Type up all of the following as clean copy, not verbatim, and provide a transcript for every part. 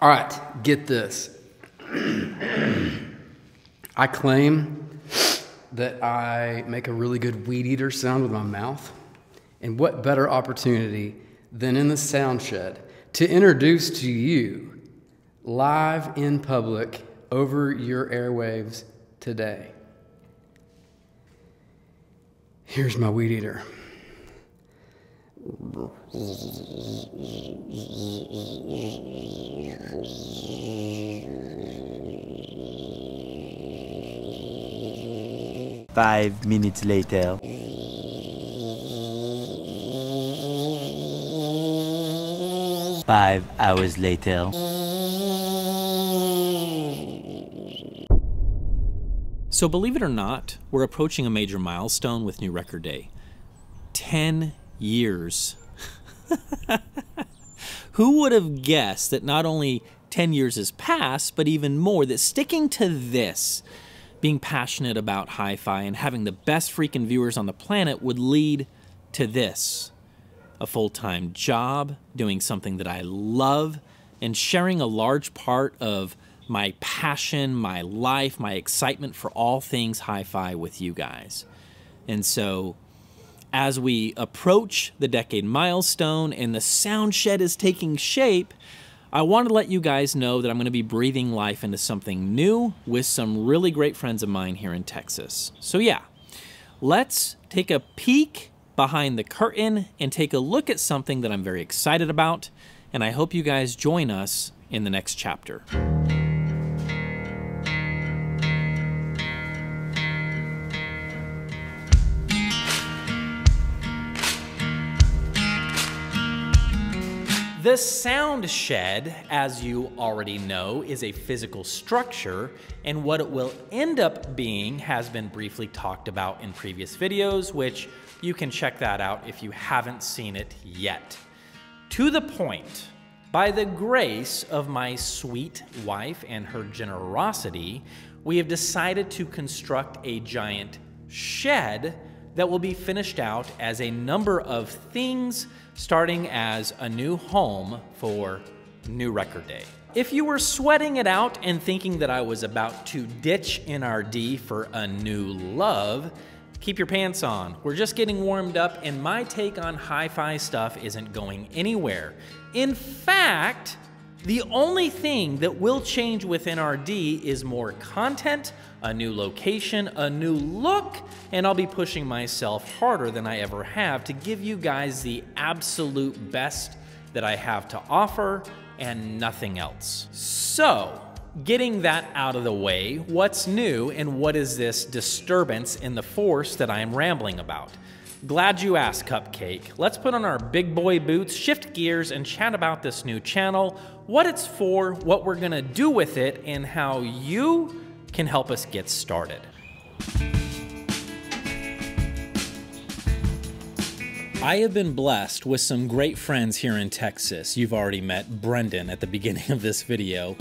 All right, get this. I claim that I make a really good weed eater sound with my mouth. And what better opportunity than in the sound shed to introduce to you live in public over your airwaves today. Here's my weed eater. Five minutes later. 5 hours later. So believe it or not, we're approaching a major milestone with New Record Day. 10 years. Who would have guessed that not only 10 years has passed, but even more, that sticking to this, being passionate about hi-fi and having the best freaking viewers on the planet would lead to this. A full-time job, doing something that I love, and sharing a large part of my passion, my life, my excitement for all things hi-fi with you guys. And so, as we approach the decade milestone and the sound shed is taking shape, I want to let you guys know that I'm going to be breathing life into something new with some really great friends of mine here in Texas. So yeah, let's take a peek behind the curtain and take a look at something that I'm very excited about, and I hope you guys join us in the next chapter. The sound shed, as you already know, is a physical structure, and what it will end up being has been briefly talked about in previous videos, which you can check that out if you haven't seen it yet. To the point, by the grace of my sweet wife and her generosity, we have decided to construct a giant shed that will be finished out as a number of things, starting as a new home for New Record Day. If you were sweating it out and thinking that I was about to ditch NRD for a new love, keep your pants on. We're just getting warmed up, and my take on hi-fi stuff isn't going anywhere. In fact, the only thing that will change with NRD is more content, a new location, a new look, and I'll be pushing myself harder than I ever have to give you guys the absolute best that I have to offer and nothing else. So, getting that out of the way, what's new and what is this disturbance in the force that I am rambling about? Glad you asked, Cupcake. Let's put on our big boy boots, shift gears, and chat about this new channel, what it's for, what we're gonna do with it, and how you can help us get started. I have been blessed with some great friends here in Texas. You've already met Brendan at the beginning of this video.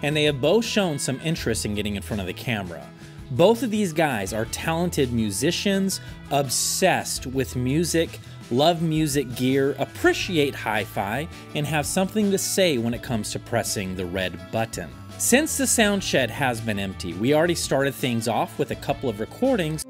And they have both shown some interest in getting in front of the camera. Both of these guys are talented musicians, obsessed with music, love music gear, appreciate hi-fi, and have something to say when it comes to pressing the red button. Since the sound shed has been empty, we already started things off with a couple of recordings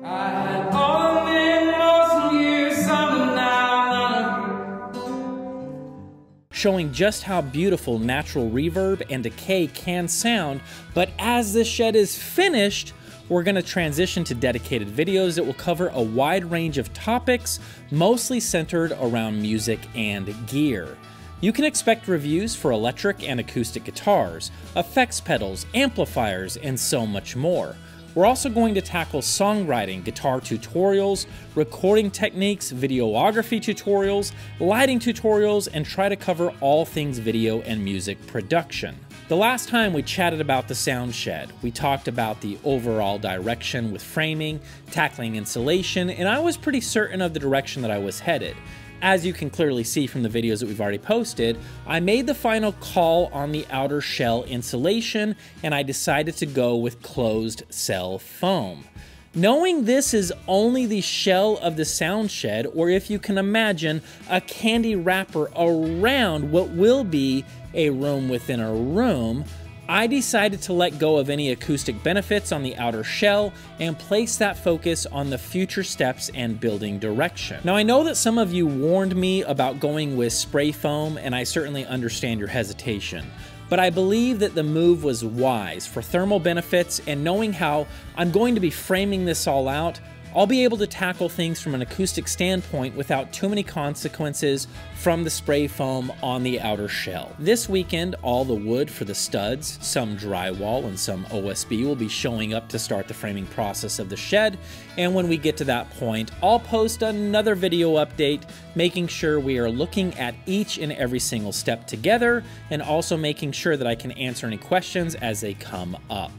showing just how beautiful natural reverb and decay can sound, but as this shed is finished, we're going to transition to dedicated videos that will cover a wide range of topics, mostly centered around music and gear. You can expect reviews for electric and acoustic guitars, effects pedals, amplifiers, and so much more. We're also going to tackle songwriting, guitar tutorials, recording techniques, videography tutorials, lighting tutorials, and try to cover all things video and music production. The last time we chatted about the sound shed, we talked about the overall direction with framing, tackling insulation, and I was pretty certain of the direction that I was headed. As you can clearly see from the videos that we've already posted, I made the final call on the outer shell insulation, and I decided to go with closed cell foam. Knowing this is only the shell of the sound shed, or if you can imagine a candy wrapper around what will be a room within a room, I decided to let go of any acoustic benefits on the outer shell and place that focus on the future steps and building direction. Now, I know that some of you warned me about going with spray foam, and I certainly understand your hesitation. But I believe that the move was wise for thermal benefits, and knowing how I'm going to be framing this all out, I'll be able to tackle things from an acoustic standpoint without too many consequences from the spray foam on the outer shell. This weekend, all the wood for the studs, some drywall, and some OSB will be showing up to start the framing process of the shed, and when we get to that point, I'll post another video update making sure we are looking at each and every single step together, and also making sure that I can answer any questions as they come up.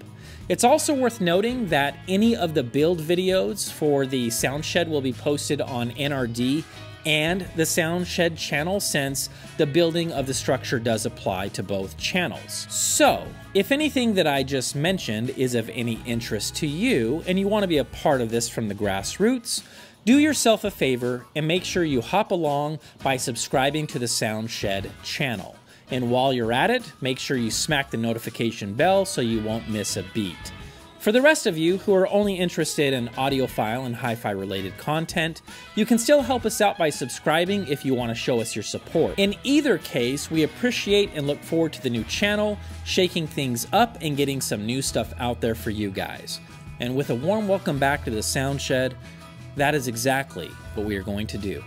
It's also worth noting that any of the build videos for the sound shed will be posted on NRD and the sound shed channel, since the building of the structure does apply to both channels. So, if anything that I just mentioned is of any interest to you and you want to be a part of this from the grassroots, do yourself a favor and make sure you hop along by subscribing to the Sound Shed channel. And while you're at it, make sure you smack the notification bell so you won't miss a beat. For the rest of you who are only interested in audiophile and hi-fi related content, you can still help us out by subscribing if you want to show us your support. In either case, we appreciate and look forward to the new channel, shaking things up and getting some new stuff out there for you guys. And with a warm welcome back to the Sound Shed, that is exactly what we are going to do.